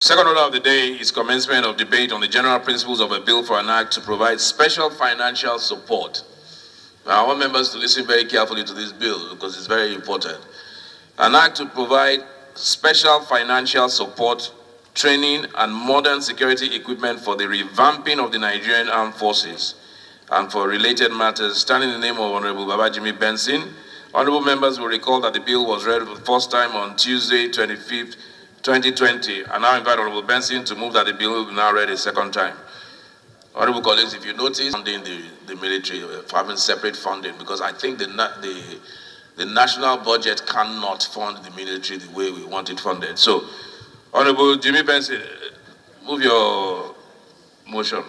Second order of the day is commencement of debate on the general principles of a bill for an act to provide special financial support. Now, I want members to listen very carefully to this bill because it's very important. An act to provide special financial support, training, and modern security equipment for the revamping of the Nigerian Armed Forces and for related matters, standing in the name of Honorable Babajimi Benson. Honorable members will recall that the bill was read for the first time on Tuesday, 25th, 2020. I now invite Honorable Benson to move that the bill will be now read a second time. Honorable colleagues, if you notice, funding the military, having separate funding, because I think the national budget cannot fund the military the way we want it funded. So, Honorable Jimmy Benson, move your motion.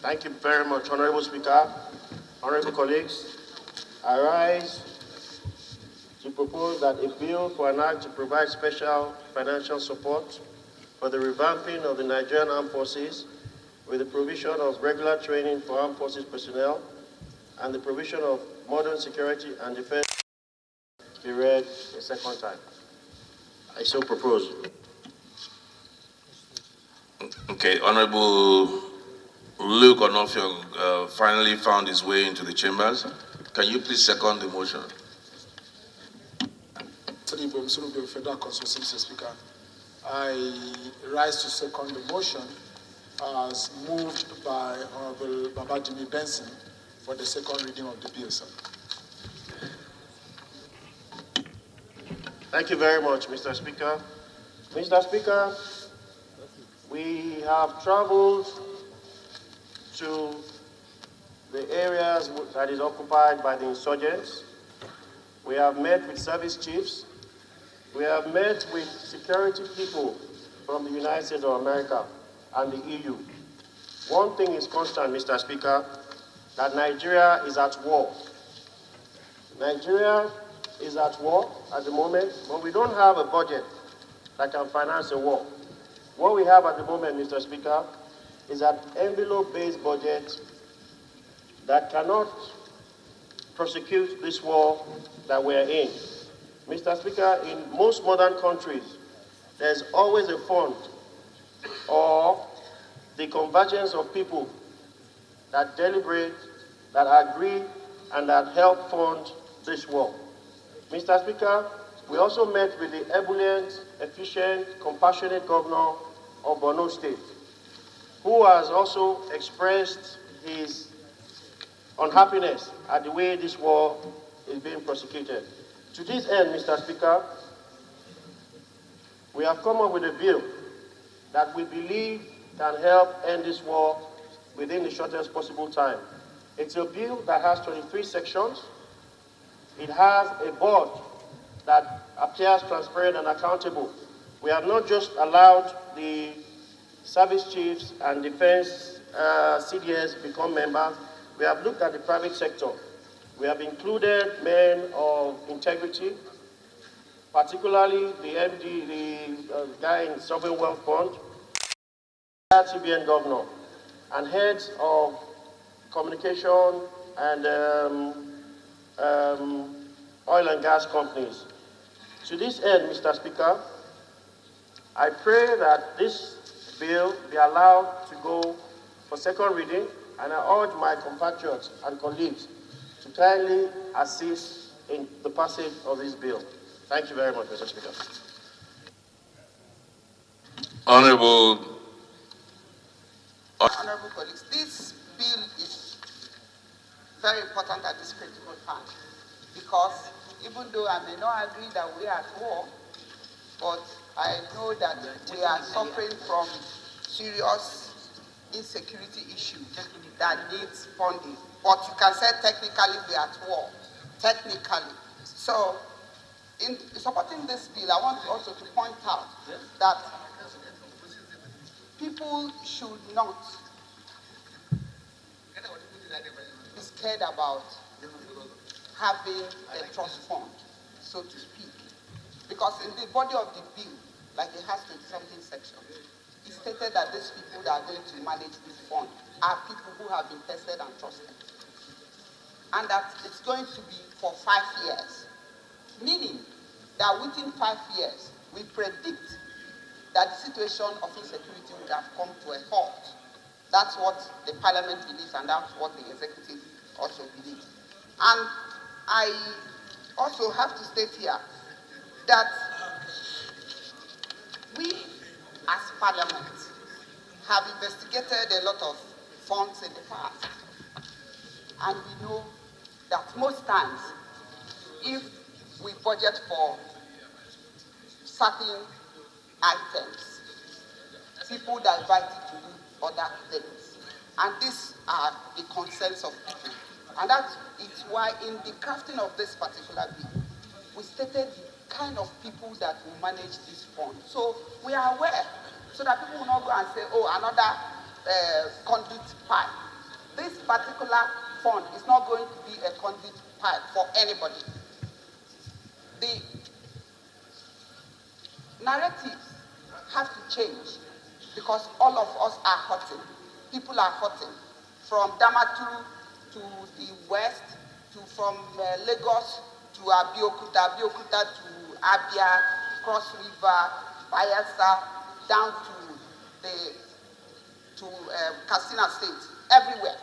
Thank you very much, Honorable Speaker. Honorable colleagues, I rise to propose that a bill for an act to provide special financial support for the revamping of the Nigerian Armed Forces with the provision of regular training for armed forces personnel and the provision of modern security and defense be read a second time. I so propose. Okay, Honorable Luke Onofiong finally found his way into the chambers. Can you please second the motion? Federal Constituency, Mr. Speaker. I rise to second the motion as moved by Honorable Babajimi Benson for the second reading of the bill, sir. Thank you very much, Mr. Speaker. Mr. Speaker, we have traveled to the areas that is occupied by the insurgents. We have met with service chiefs. We have met with security people from the United States of America and the EU. One thing is constant, Mr. Speaker, that Nigeria is at war. Nigeria is at war at the moment, but we don't have a budget that can finance a war. What we have at the moment, Mr. Speaker, is an envelope-based budget that cannot prosecute this war that we're in. Mr. Speaker, in most modern countries, there's always a fund or the convergence of people that deliberate, that agree, and that help fund this war. Mr. Speaker, we also met with the ebullient, efficient, compassionate governor of Borno State, who has also expressed his unhappiness at the way this war is being prosecuted. To this end, Mr. Speaker, we have come up with a bill that we believe can help end this war within the shortest possible time. It's a bill that has 23 sections. It has a board that appears transparent and accountable. We have not just allowed the service chiefs and defense CDS become members. We have looked at the private sector. We have included men of integrity, particularly the MD, the guy in Sovereign Wealth Fund, TBN governor, and heads of communication and oil and gas companies. To this end, Mr. Speaker, I pray that this bill be allowed to go for second reading, and I urge my compatriots and colleagues to kindly assist in the passage of this bill. Thank you very much, Mr. Speaker. Honorable colleagues, this bill is very important at this critical time because even though I may not agree that we are at war, but I know that we are suffering from serious insecurity issues that needs funding. But you can say technically we are at war, technically. So in supporting this bill, I want also to point out that people should not be scared about having a trust fund, so to speak. Because in the body of the bill, like it has 20-something sections, it stated that these people that are going to manage this fund are people who have been tested and trusted. And that it's going to be for 5 years. Meaning that within 5 years, we predict that the situation of insecurity would have come to a halt. That's what the parliament believes, and that's what the executive also believes. And I also have to state here that we, as parliament, have investigated a lot of funds in the past. And we know that most times, if we budget for certain items, people divert it to do other things. And these are the concerns of people. And that is why in the crafting of this particular bill, we stated the kind of people that will manage this fund. So we are aware, so that people will not go and say, oh, another conduit pipe. This particular fund is not going to be a conduit pipe for anybody. The narratives have to change because all of us are hurting. People are hurting. From Damaturu to the west, from Lagos to Abeokuta, Abeokuta to Abia, Cross River, Bayelsa, down to Katsina State. Everywhere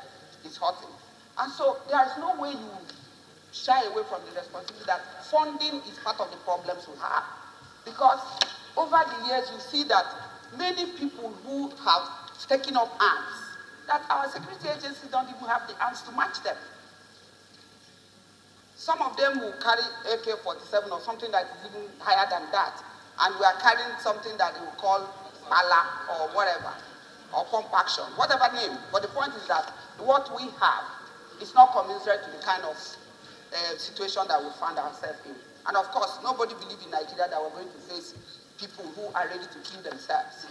is hurting. And so there is no way you shy away from the responsibility that funding is part of the problems we have. Because over the years, you see that many people who have taken up arms, that our security agencies don't even have the arms to match them. Some of them will carry AK-47 or something that is even higher than that, and we are carrying something that they will call Pala or whatever, or pump action, whatever name. But the point is that what we have is not commensurate to the kind of situation that we find ourselves in. And of course, nobody believes in Nigeria that we're going to face people who are ready to kill themselves.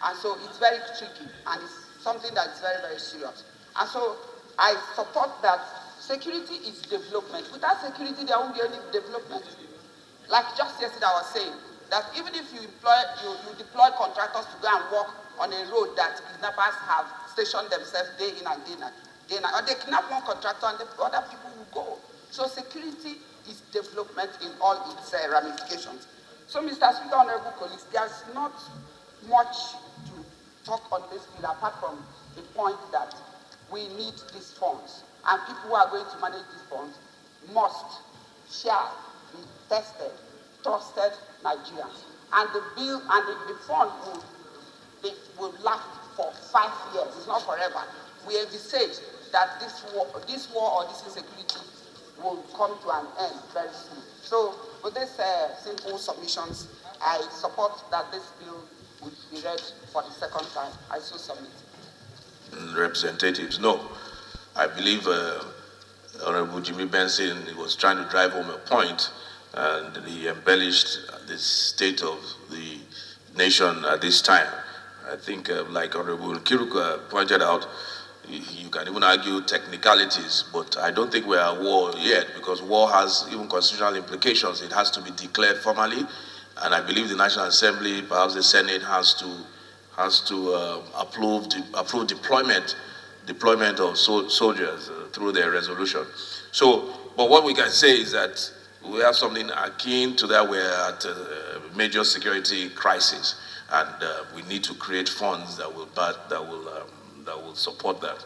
And so it's very tricky, and it's something that is very, very serious. And so I support that security is development. Without security, there won't be any development. Like just yesterday I was saying, that even if you deploy contractors to go and work on a road that kidnappers have stationed themselves day in and day night, or they kidnap one contractor and the other people will go. So security is development in all its ramifications. So, Mr. Speaker, honorable colleagues, there's not much to talk on this bill apart from the point that we need these funds, and people who are going to manage these funds shall be tested, trusted Nigerians. And the bill and the fund will last for 5 years. It's not forever. We envisage that this war or this insecurity will come to an end very soon. So with these simple submissions, I support that this bill would be read for the second time. I so submit. Representatives, no. I believe Honorable Jimmy Benson was trying to drive home a point, and he embellished the state of the nation at this time. I think, like Honorable Kiruka pointed out, you can even argue technicalities, but I don't think we're at war yet, because war has even constitutional implications. It has to be declared formally, and I believe the National Assembly, perhaps the Senate, has to approve deployment of soldiers through their resolution. So, but what we can say is that we have something akin to that. We're at a major security crisis, and we need to create funds that will support that.